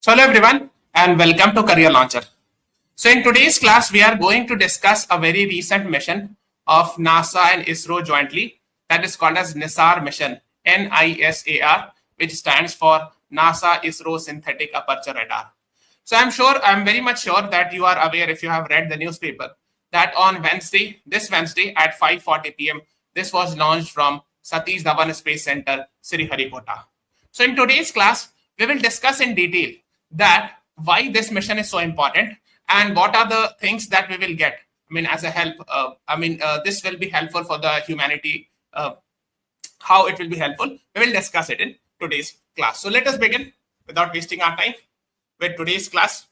So hello everyone and welcome to Career Launcher. So in today's class, we are going to discuss a very recent mission of NASA and ISRO jointly that is called as NISAR Mission, NISAR, which stands for NASA-ISRO Synthetic Aperture Radar. So I'm very much sure that you are aware if you have read the newspaper that on this Wednesday at 5:40 p.m., this was launched from Satish Dhawan Space Center, Sriharikota. So in today's class, we will discuss in detail that why this mission is so important and what are the things that we will get. I mean, as a help, this will be helpful for the humanity. How it will be helpful, we will discuss it in today's class. So let us begin without wasting our time with today's class.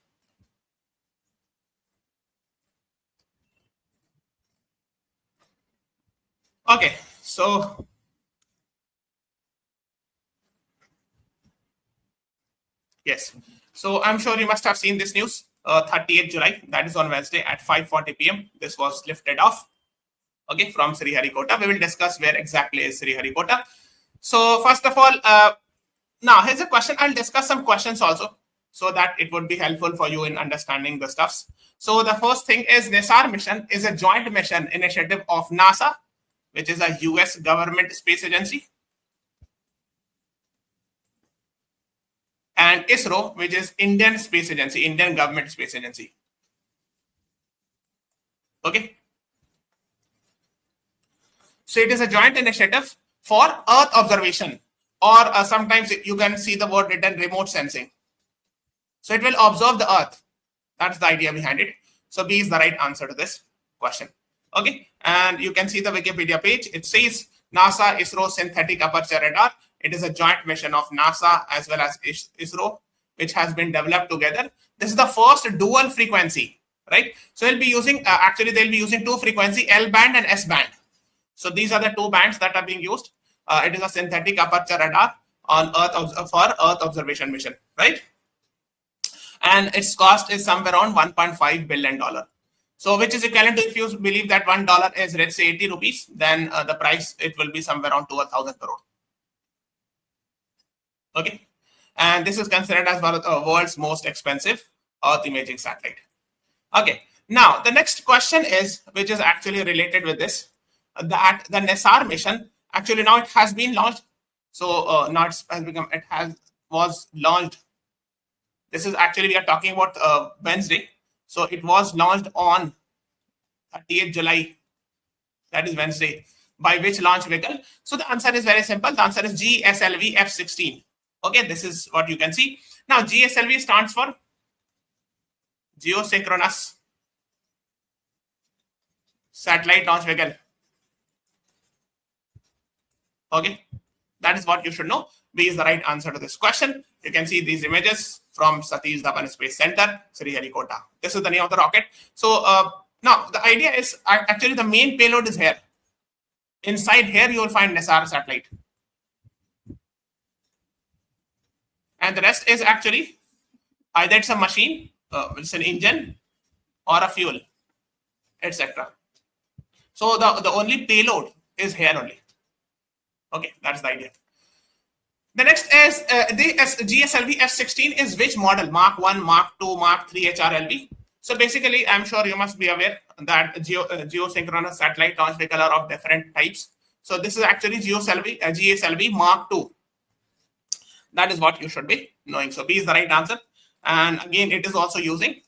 Okay, so yes. So I'm sure you must have seen this news. 30th July, that is on Wednesday at 5:40 p.m. This was lifted off. Okay, from Sriharikota. We will discuss where exactly is Sriharikota. So first of all, now here's a question. I'll discuss some questions also so that it would be helpful for you in understanding the stuffs. So the first thing is NISAR mission is a joint mission initiative of NASA, which is a US government space agency, and ISRO, which is Indian space agency, Indian government space agency. Okay. So it is a joint initiative for Earth observation, or sometimes you can see the word written remote sensing. So it will observe the Earth. That's the idea behind it. So B is the right answer to this question. Okay. And you can see the Wikipedia page. It says NASA-ISRO Synthetic Aperture Radar. It is a joint mission of NASA as well as ISRO, which has been developed together. This is the first dual frequency, right? So they'll be using, they'll be using two frequency, L band and S band. So these are the two bands that are being used. It is a synthetic aperture radar on Earth for Earth observation mission, right? And its cost is somewhere around $1.5 billion. So which is equivalent to, if you believe that $1 is, let's say, 80 rupees, then the price, it will be somewhere around to 1,000 crore. Okay. And this is considered as one of the world's most expensive Earth imaging satellite. Okay. Now, the next question is, which is actually related with this, that the NISAR mission, actually now it has been launched. So now was launched. This is actually, we are talking about Wednesday. So it was launched on 30th July. That is Wednesday. By which launch vehicle? So the answer is very simple. The answer is GSLV F-16. Okay, this is what you can see. Now, GSLV stands for Geosynchronous Satellite Launch Vehicle. Okay, that is what you should know. B is the right answer to this question. You can see these images from Satish Dhawan Space Center, Sriharikota. This is the name of the rocket. So now the idea is actually the main payload is here. Inside here, you will find NISAR satellite. And the rest is actually either it's a machine, it's an engine, or a fuel, etc. So the only payload is here only. Okay, that's the idea. The next is the GSLV F-16 is which model? Mark 1, Mark 2, Mark 3 HRLV. So basically, I'm sure you must be aware that geosynchronous satellite launch vehicle are of different types. So this is actually GSLV Mark 2. That is what you should be knowing. So B is the right answer. And again, it is also using,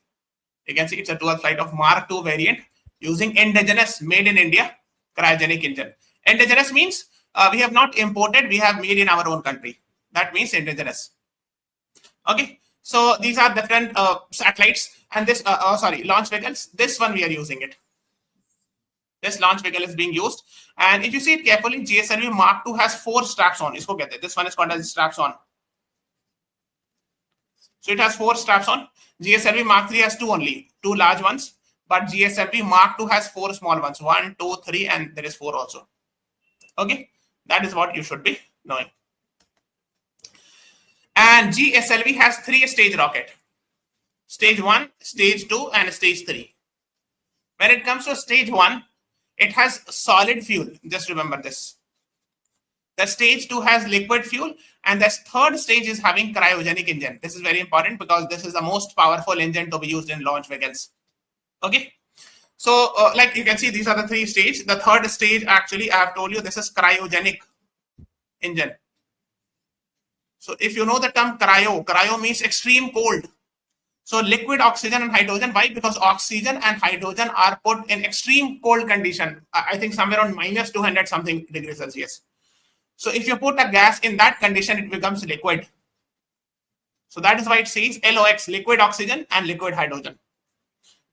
you can see it's a dual flight of Mark 2 variant using indigenous, made in India, cryogenic engine. Indigenous means we have not imported, we have made in our own country. That means indigenous. Okay, so these are different satellites and this, launch vehicles. This one we are using it. This launch vehicle is being used. And if you see it carefully, GSLV Mark 2 has 4 straps on. This one is called as straps on. So it has 4 straps on. GSLV Mark 3 has 2 only, 2 large ones. But GSLV Mark 2 has 4 small ones, 1, 2, 3, and there is 4 also. Okay, that is what you should be knowing. And GSLV has 3-stage rocket. Stage 1, stage 2, and stage 3. When it comes to stage 1, it has solid fuel. Just remember this. The stage 2 has liquid fuel, and the third stage is having cryogenic engine. This is very important because this is the most powerful engine to be used in launch vehicles. Okay. So like you can see, these are the three stages. The third stage, actually, I have told you, this is cryogenic engine. So if you know the term cryo means extreme cold. So liquid oxygen and hydrogen, why? Because oxygen and hydrogen are put in extreme cold condition. I think somewhere around minus 200 something degrees Celsius. So if you put a gas in that condition, it becomes liquid. So that is why it says LOX, liquid oxygen and liquid hydrogen.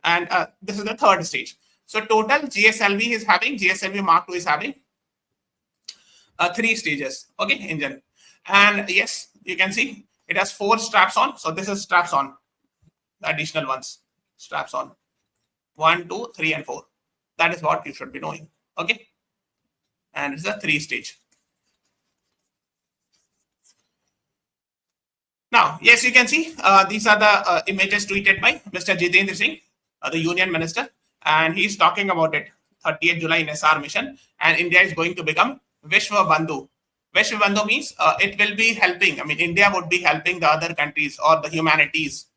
And this is the third stage. So total GSLV Mark II is having 3 stages, okay, engine. And yes, you can see it has 4 straps on. So this is straps on, the additional ones, straps on, 1, 2, 3, and 4. That is what you should be knowing, okay. And it's a 3 stage. Now, yes, you can see these are the images tweeted by Mr. Jitendra Singh, the Union Minister, and he's talking about it. 30th July NISAR Mission, and India is going to become Vishwa Bandhu. Vishwa Bandhu means it will be helping. I mean, India would be helping the other countries or the humanities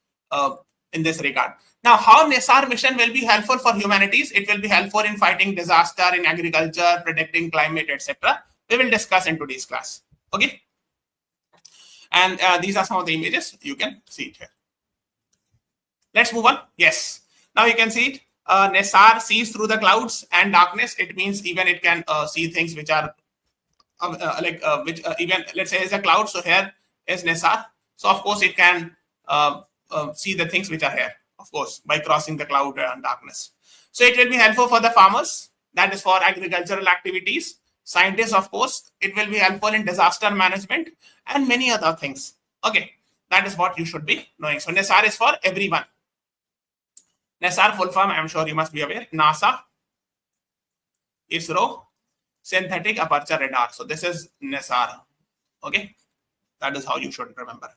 in this regard. Now, how NISAR Mission will be helpful for humanities? It will be helpful in fighting disaster, in agriculture, predicting climate, etc. We will discuss in today's class. Okay. And these are some of the images. You can see it here. Let's move on. Yes. Now you can see it. NISAR sees through the clouds and darkness. It means even it can see things which are even, let's say, is a cloud. So here is NISAR. So of course it can see the things which are here, of course, by crossing the cloud and darkness. So it will be helpful for the farmers. That is for agricultural activities. Scientists, of course, it will be helpful in disaster management and many other things. Okay, that is what you should be knowing. So NISAR is for everyone. NISAR full form, I'm sure you must be aware. NASA-ISRO Synthetic Aperture Radar. So this is NISAR. Okay, that is how you should remember.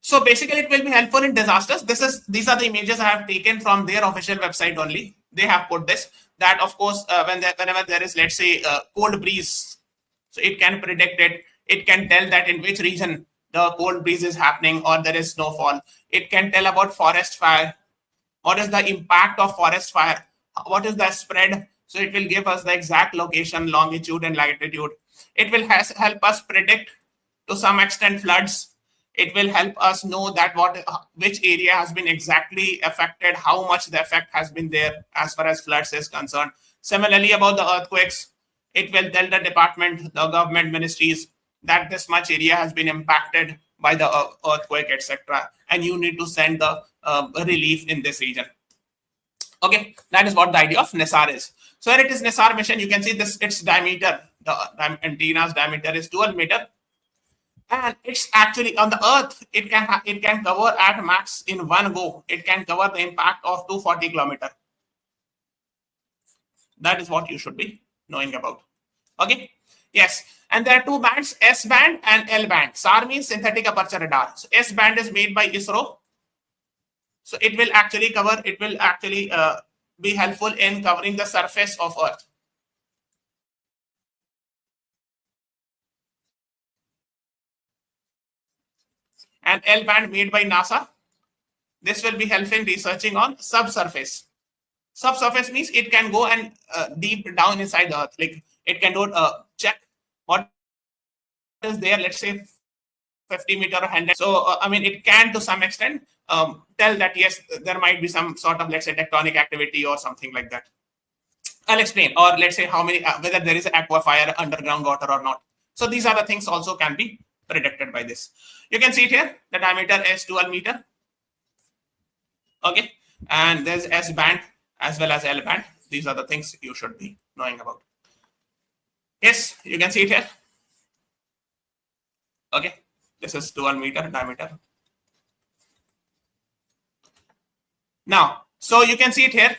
So basically, it will be helpful in disasters. These are the images I have taken from their official website only. They have put this, that of course, whenever there is, let's say, a cold breeze, so it can predict it. It can tell that in which region the cold breeze is happening or there is snowfall. It can tell about forest fire. What is the impact of forest fire? What is the spread? So it will give us the exact location, longitude, and latitude. It will help us predict to some extent floods. It will help us know that which area has been exactly affected, how much the effect has been there as far as floods is concerned. Similarly, about the earthquakes, it will tell the department, the government ministries, that this much area has been impacted by the earthquake, etc. And you need to send the relief in this region. Okay, that is what the idea of NISAR is. So here it is NISAR mission. You can see this, its diameter, the antenna's diameter is 12 meters. And it's actually on the Earth, it can cover at max in one go. It can cover the impact of 240 kilometers. That is what you should be knowing about. Okay. Yes. And there are 2 bands, S band and L band. SAR means synthetic aperture radar. So S band is made by ISRO. So it will actually be helpful in covering the surface of Earth. And L band made by NASA. This will be helping researching on subsurface. Subsurface means it can go and deep down inside the Earth. Like it can do check what is there, let's say 50 meter or 100. So I mean, it can to some extent tell that yes, there might be some sort of, let's say, tectonic activity or something like that. I'll explain. Or let's say how many, whether there is aquifer, underground water or not. So these are the things also can be predicted by this. You can see it here. The diameter is 12 meter. Okay, and there's S band as well as L band. These are the things you should be knowing about. Yes, you can see it here. Okay, this is 12 meter diameter. Now, so you can see it here.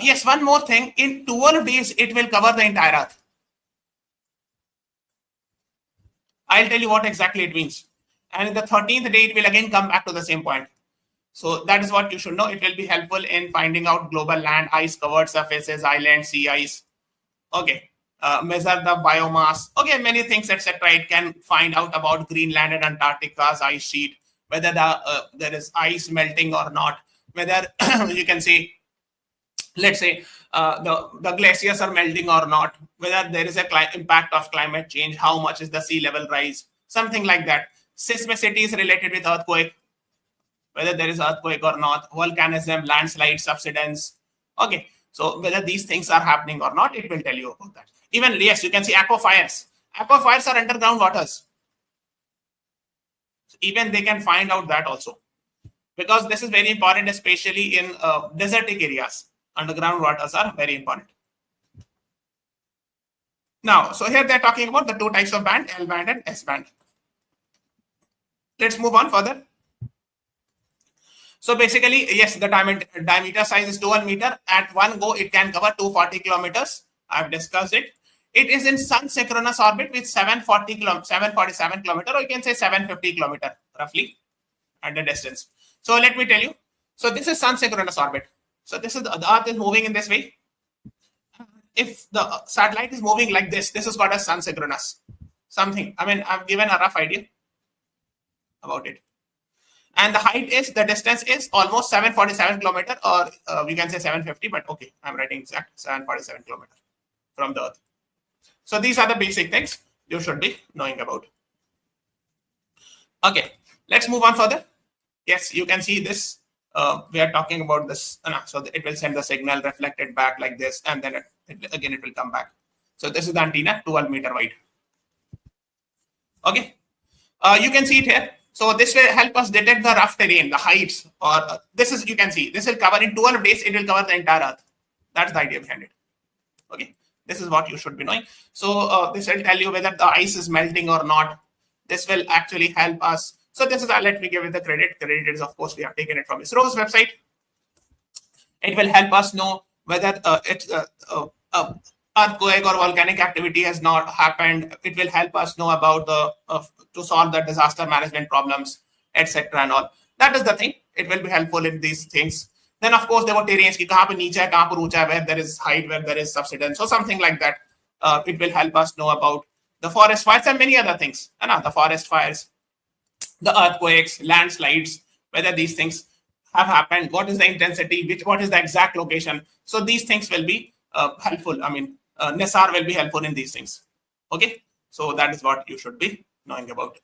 Yes, one more thing. In 12 days, it will cover the entire Earth. I'll tell you what exactly it means. And in the 13th day, it will again come back to the same point. So that is what you should know. It will be helpful in finding out global land, ice covered surfaces, islands, sea ice. Okay. measure the biomass. Okay, many things, etc. It can find out about Greenland and Antarctica's ice sheet, whether there is ice melting or not, whether you can say, let's say, the glaciers are melting or not, whether there is a impact of climate change, how much is the sea level rise, something like that. Seismicity is related with earthquake, whether there is earthquake or not, volcanism, landslide, subsidence. Okay, so whether these things are happening or not, it will tell you about that. Even, yes, you can see aquifers. Aquifers are underground waters. Even they can find out that also, because this is very important, especially in desertic areas. Underground waters are very important. Now, so here they're talking about the two types of band, L band and S band. Let's move on further. So basically, yes, the diameter size is 12 meter. At one go, it can cover 240 kilometers. I've discussed it. It is in sun synchronous orbit with 747 kilometer, or you can say 750 kilometer roughly at the distance. So let me tell you. So this is sun synchronous orbit. So this is the Earth is moving in this way. If the satellite is moving like this is called as sun synchronous. Something. I mean, I've given a rough idea about it. And the distance is almost 747 kilometer, or we can say 750, but okay, I'm writing exact 747 kilometer from the Earth. So these are the basic things you should be knowing about. Okay, let's move on further. Yes, you can see this. We are talking about this. So it will send the signal, reflected back like this, and then it will come back. So this is the antenna, 12 meter wide. Okay, you can see it here. So this will help us detect the rough terrain, the heights, or this is, you can see, this will cover in 12 days, it will cover the entire Earth. That's the idea behind it. Okay, this is what you should be knowing. So this will tell you whether the ice is melting or not. This will actually help us. So this is, let me give it the credit. Credit is, of course, we have taken it from ISRO's website. It will help us know whether earthquake or volcanic activity has not happened. It will help us know about to solve the disaster management problems, etc. and all. That is the thing. It will be helpful in these things. Then, of course, there were terrains ki kahan pe niche hai, kahan pe uncha hai, where there is height, where there is subsidence, so something like that. It will help us know about the forest fires and many other things. The forest fires, the earthquakes, landslides, whether these things have happened, what is the intensity, what is the exact location. So these things will be helpful. I mean, NISAR will be helpful in these things. Okay, so that is what you should be knowing about.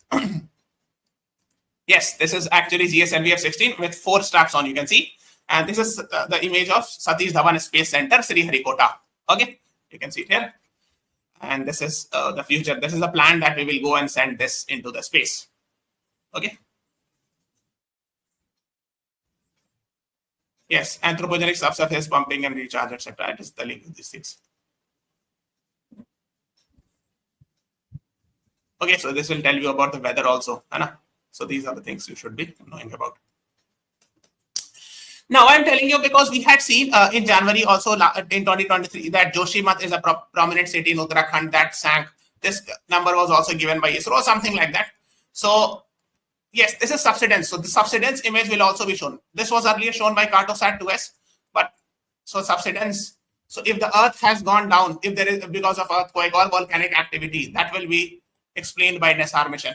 Yes, this is actually GSLV-F16 with 4 straps on, you can see. And this is the image of Satish Dhawan Space Center, Sriharikota. Okay, you can see it here. And this is the future. This is the plan that we will go and send this into the space. Okay. Yes, anthropogenic subsurface pumping and recharge, etc. It is the link of these things. Okay, so this will tell you about the weather also. So these are the things you should be knowing about. Now I'm telling you because we had seen in January also in 2023 that Joshimath is a prominent city in Uttarakhand that sank. This number was also given by ISRO, something like that. So yes, this is subsidence. So the subsidence image will also be shown. This was earlier shown by Cartosat 2S, but so subsidence. So if the Earth has gone down, if there is because of earthquake or volcanic activity, that will be explained by NISAR mission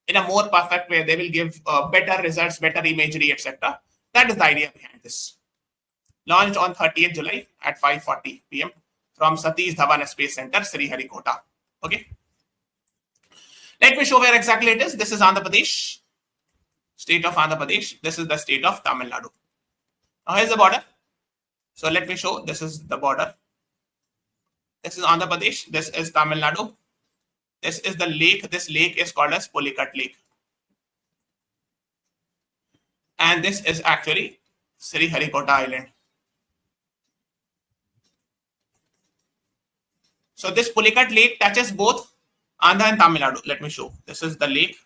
in a more perfect way. They will give better results, better imagery, etc. That is the idea behind this. Launched on 30th July at 5:40 p.m. from Satish Dhawan Space Center, Sriharikota. Okay. Let me show where exactly it is. This is Andhra Pradesh, state of Andhra Pradesh. This is the state of Tamil Nadu. Now here's the border. So let me show. This is the border. This is Andhra Pradesh. This is Tamil Nadu. This is the lake. This lake is called as Pulicat Lake. And this is actually Sriharikota Island. So this Pulicat Lake touches both Andhra and Tamil Nadu. Let me show. This is the lake.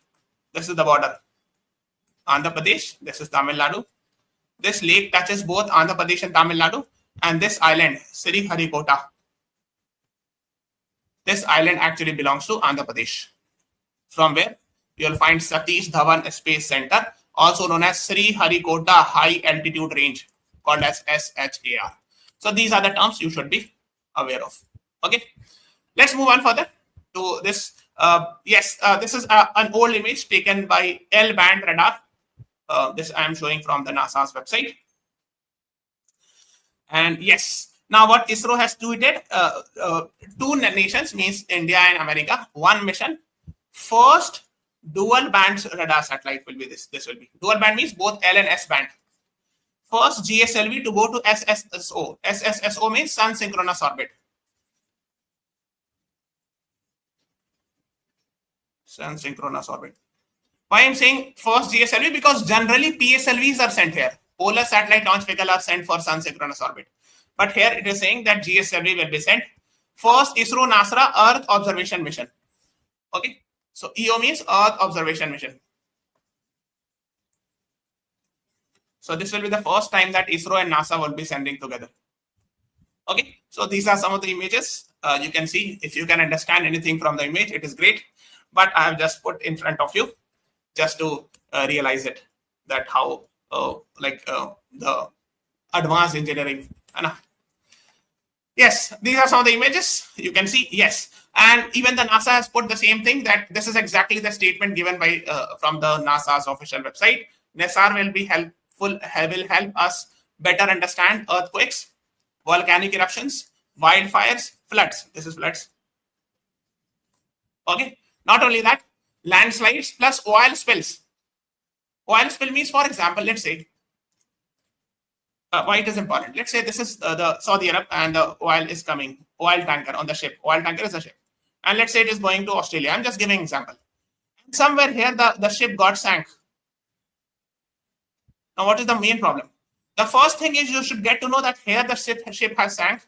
This is the border. Andhra Pradesh. This is Tamil Nadu. This lake touches both Andhra Pradesh and Tamil Nadu. And this island, Sriharikota. This island actually belongs to Andhra Pradesh. From where you will find Satish Dhawan Space Center, also known as Sriharikota High Altitude Range, called as SHAR. So these are the terms you should be aware of. Okay. Let's move on further to this. Yes, this is an old image taken by L-band radar. This I am showing from the NASA's website. And yes, now what ISRO has tweeted, two nations means India and America, one mission. First dual band radar satellite will be this. This will be dual band means both L and S band. First GSLV to go to SSSO. SSSO means sun synchronous orbit. Sun synchronous orbit. Why I'm saying first GSLV? Because generally PSLVs are sent here. Polar satellite launch vehicle are sent for sun synchronous orbit. But here it is saying that GSLV will be sent. First ISRO NASA Earth Observation Mission. Okay. So EO means Earth Observation Mission. So this will be the first time that ISRO and NASA will be sending together. Okay. So these are some of the images. You can see if you can understand anything from the image, it is great. But I have just put in front of you just to realize it, that how the advanced engineering. Yes, these are some of the images. You can see, yes. And even the NASA has put the same thing, that this is exactly the statement given by from the NASA's official website. NISAR will be will help us better understand earthquakes, volcanic eruptions, wildfires, floods. This is floods. Okay. Not only that, landslides plus oil spills. Oil spill means, for example, let's say, why it is important. Let's say this is the Saudi Arab and the oil is coming, oil tanker on the ship. Oil tanker is a ship. And let's say it is going to Australia. I'm just giving an example. Somewhere here, the ship got sank. Now, what is the main problem? The first thing is you should get to know that here the ship has sank.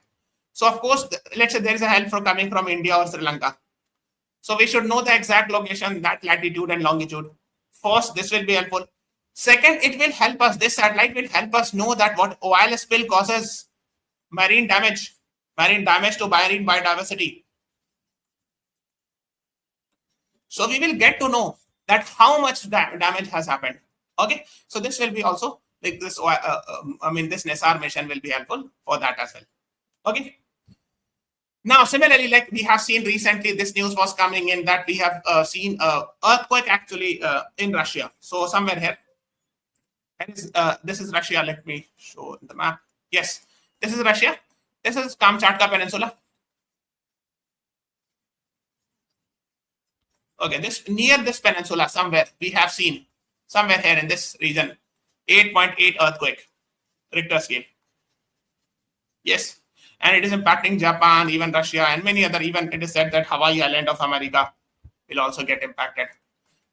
So, of course, let's say there is a help from coming from India or Sri Lanka. So we should know the exact location, that latitude and longitude. First, this will be helpful. Second, it will help us, this satellite will help us know that what oil spill causes marine damage to marine biodiversity. So we will get to know that how much damage has happened. Okay, so this will be also like this. This NISAR mission will be helpful for that as well. Okay. Now, similarly, like we have seen recently, this news was coming in that we have seen earthquake actually in Russia. So somewhere here, this is Russia. Let me show the map. Yes, this is Russia. This is Kamchatka Peninsula. Okay, near this peninsula somewhere we have seen somewhere here in this region 8.8 earthquake Richter scale. Yes. And it is impacting Japan, even Russia, and many other. Even it is said that Hawaii Island of America will also get impacted.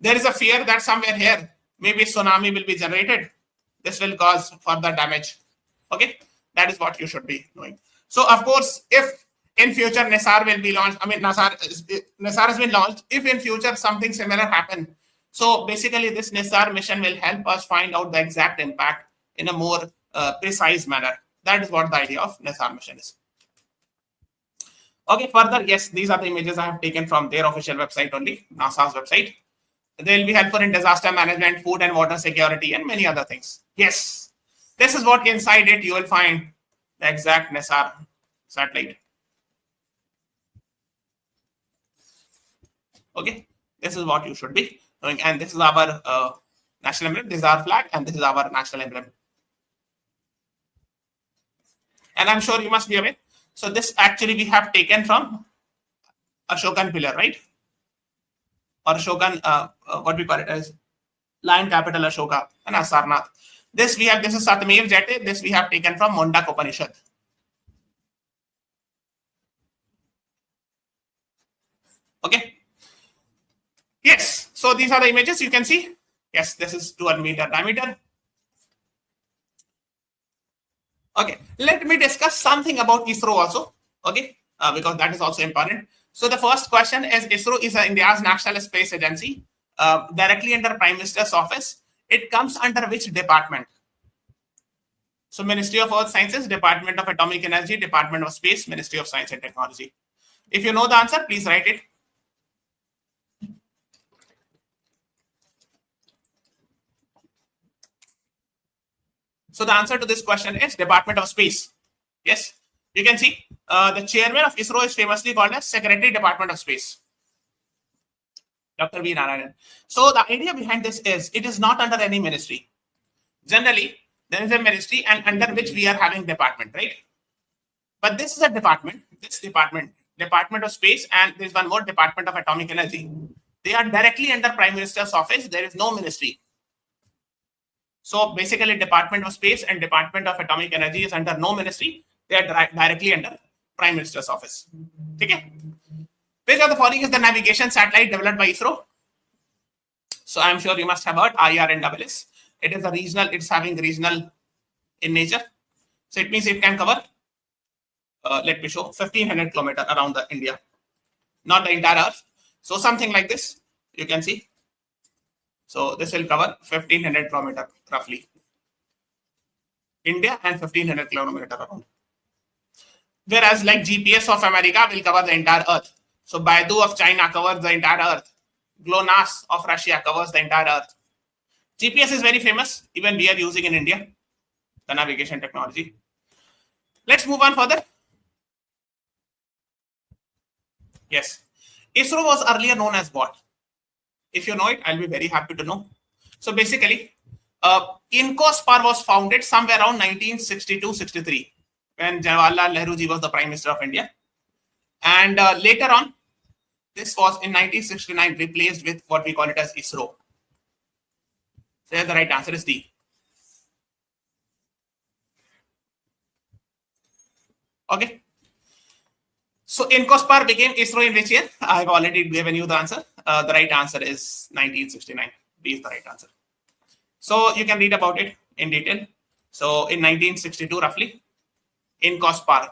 There is a fear that somewhere here, maybe tsunami will be generated. This will cause further damage. Okay, that is what you should be knowing. So, of course, if in future NISAR will be launched, NISAR has been launched. If in future something similar happen, so basically this NISAR mission will help us find out the exact impact in a more precise manner. That is what the idea of NISAR mission is. Okay, further, yes, these are the images I have taken from their official website only, NASA's website. They will be helpful in disaster management, food and water security, and many other things. Yes, this is what inside it you will find the exact NISAR satellite. Okay, this is what you should be doing. And this is our national emblem, this is our flag, and this is our national emblem. And I'm sure you must be aware. So this actually we have taken from Ashokan pillar, right? Or Ashokan, what we call it as lion capital Ashoka and Sarnath. This is Satmev Jayate. This we have taken from Mundak Upanishad. Okay. Yes. So these are the images you can see. Yes, this is 2 meter diameter. Okay, let me discuss something about ISRO also, okay, because that is also important. So the first question is, ISRO is India's national space agency, directly under Prime Minister's office. It comes under which department? So Ministry of Earth Sciences, Department of Atomic Energy, Department of Space, Ministry of Science and Technology. If you know the answer, please write it. So the answer to this question is Department of Space. Yes, you can see the chairman of ISRO is famously called as Secretary Department of Space, Dr. V. Narayanan. So the idea behind this is it is not under any ministry. Generally, there is a ministry and under which we are having department, right? But this is a department, Department of Space, and there's one more Department of Atomic Energy. They are directly under Prime Minister's office. There is no ministry. So basically, Department of Space and Department of Atomic Energy is under no ministry. They are directly under Prime Minister's office. Okay. Which of the following is the navigation satellite developed by ISRO? So I'm sure you must have heard IRNSS. It is a regional. It's having regional in nature. So it means it can cover. Let me show 1500 kilometers around the India, not the entire Earth. So something like this, you can see. So this will cover 1500 kilometers roughly. India and 1500 kilometers around. Whereas like GPS of America will cover the entire Earth. So Baidu of China covers the entire Earth. GLONASS of Russia covers the entire Earth. GPS is very famous. Even we are using in India, the navigation technology. Let's move on further. Yes. ISRO was earlier known as what? If you know it, I'll be very happy to know. So basically, INCOSPAR was founded somewhere around 1962-63 when Jawaharlal Nehru ji was the Prime Minister of India. And later on, this was in 1969 replaced with what we call it as ISRO. So the right answer is D. Okay. So INCOSPAR became ISRO in which year? I've already given you the answer. The right answer is 1969. B is the right answer. So you can read about it in detail. So in 1962 roughly, INCOSPAR,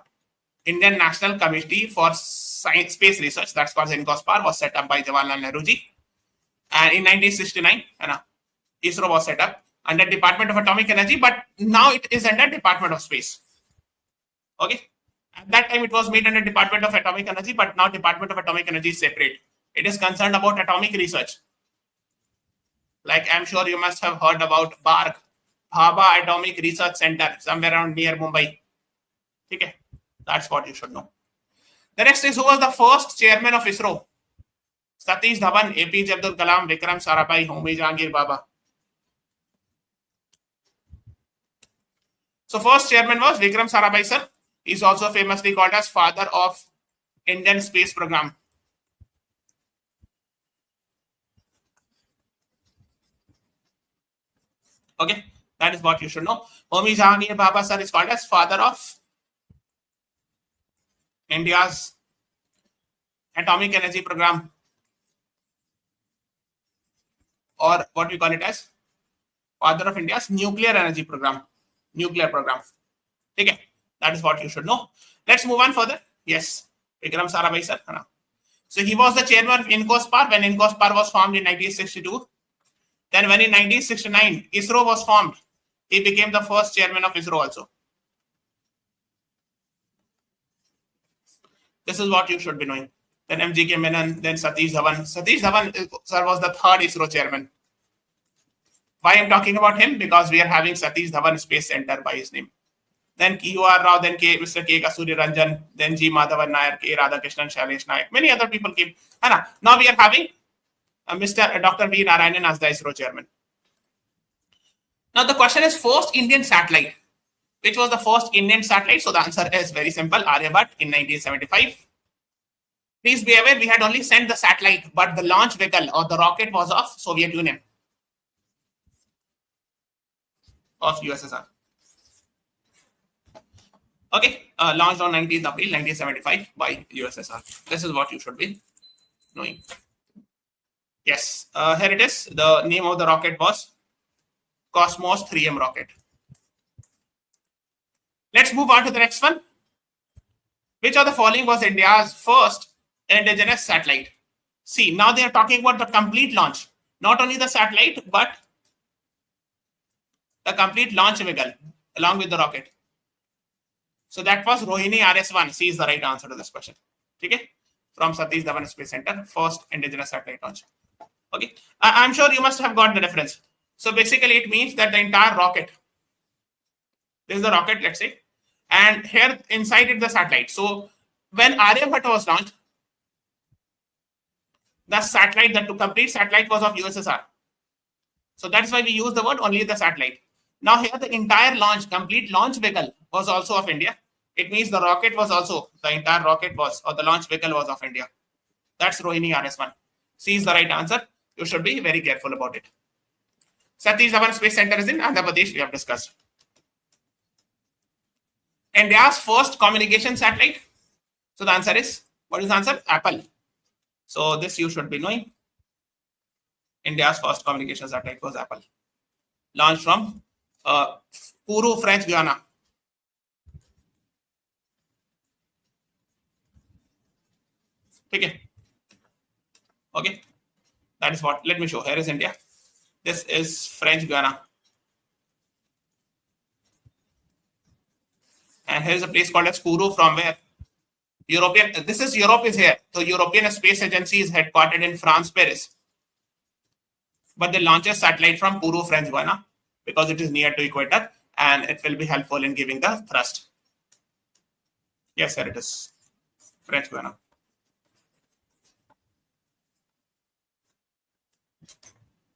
Indian National Committee for Science Space Research, that's called INCOSPAR, was set up by Jawaharlal Nehru ji. And in 1969, ISRO was set up under Department of Atomic Energy, but now it is under Department of Space. Okay. At that time, it was made under Department of Atomic Energy, but now Department of Atomic Energy is separate. It is concerned about atomic research. Like I'm sure you must have heard about BARC, Bhabha Atomic Research Center, somewhere around near Mumbai. Okay, that's what you should know. The next is who was the first chairman of ISRO? Satish Dhawan, APJ Abdul Kalam, Vikram Sarabhai, Homi Jahangir Baba. So first chairman was Vikram Sarabhai sir. He is also famously called as father of Indian space program. Okay, that is what you should know. Homi Jahangir Baba sir is called as father of India's atomic energy program, or what we call it as father of India's nuclear energy program, Okay, that is what you should know. Let's move on further. Yes, Vikram Sarabhai sir. So he was the chairman of INCOSPAR when INCOSPAR was formed in 1962. Then when in 1969 ISRO was formed, he became the first chairman of ISRO also. This is what you should be knowing. Then MGK Menon, then Satish Dhawan. Satish Dhawan sir was the third ISRO chairman. Why I'm talking about him? Because we are having Satish Dhawan Space Center by his name. Then Q.R. Rao, then Mr. K. Kasuri Ranjan, then G. Madhavan Nair, K. Radhakrishnan, Shailesh Naik. Many other people came. Now we are having Mr. Dr. V. Narayanan as the ISRO chairman. Now the question is first Indian satellite. Which was the first Indian satellite? So the answer is very simple. Aryabhat in 1975. Please be aware we had only sent the satellite, but the launch vehicle or the rocket was of Soviet Union, of USSR. Okay, launched on 19th April 1975 by USSR. This is what you should be knowing. Yes, here it is. The name of the rocket was Cosmos 3M rocket. Let's move on to the next one. Which of the following was India's first indigenous satellite? See, now they are talking about the complete launch. Not only the satellite, but the complete launch vehicle along with the rocket. So that was Rohini RS-1. C is the right answer to this question. Okay, from Satish Dhawan Space Center, first indigenous satellite launch. Okay, I'm sure you must have got the reference. So basically, it means that the entire rocket, this is the rocket, let's say, And here inside it the satellite. So when Aryabhatta was launched, the satellite, the complete satellite was of USSR. So that's why we use the word only the satellite. Now here the entire launch, complete launch vehicle was also of India. It means the rocket was also, the entire rocket was, or the launch vehicle was of India. That's Rohini RS-1. C is the right answer. You should be very careful about it. Satish Dhawan Space Center is in Andhra Pradesh, we have discussed. India's first communication satellite. So the answer is, what is the answer? Apple. So this you should be knowing. India's first communication satellite was Apple. Launched from Kourou, French Guiana. Okay. That is what. Let me show. Here is India. This is French Guiana. And here is a place called as Kourou, from where European. This is Europe is here. So European Space Agency is headquartered in France, Paris. But they launch a satellite from Kourou, French Guiana, because it is near to equator and it will be helpful in giving the thrust. Yes, here it is. French Guiana.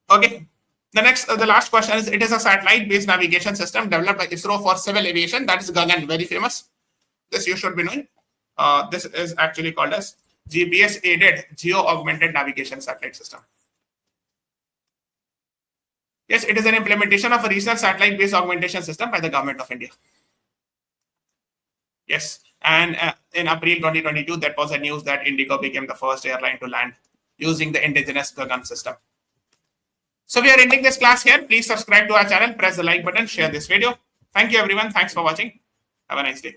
Okay. The last question is, it is a satellite-based navigation system developed by ISRO for civil aviation. That is Gagan, very famous. This you should be knowing. This is actually called as GPS-aided geo-augmented navigation satellite system. Yes, it is an implementation of a regional satellite-based augmentation system by the government of India. Yes, and in April 2022, that was a news that Indigo became the first airline to land using the indigenous Gagan system. So we are ending this class here. Please subscribe to our channel, press the like button, share this video. Thank you everyone. Thanks for watching. Have a nice day.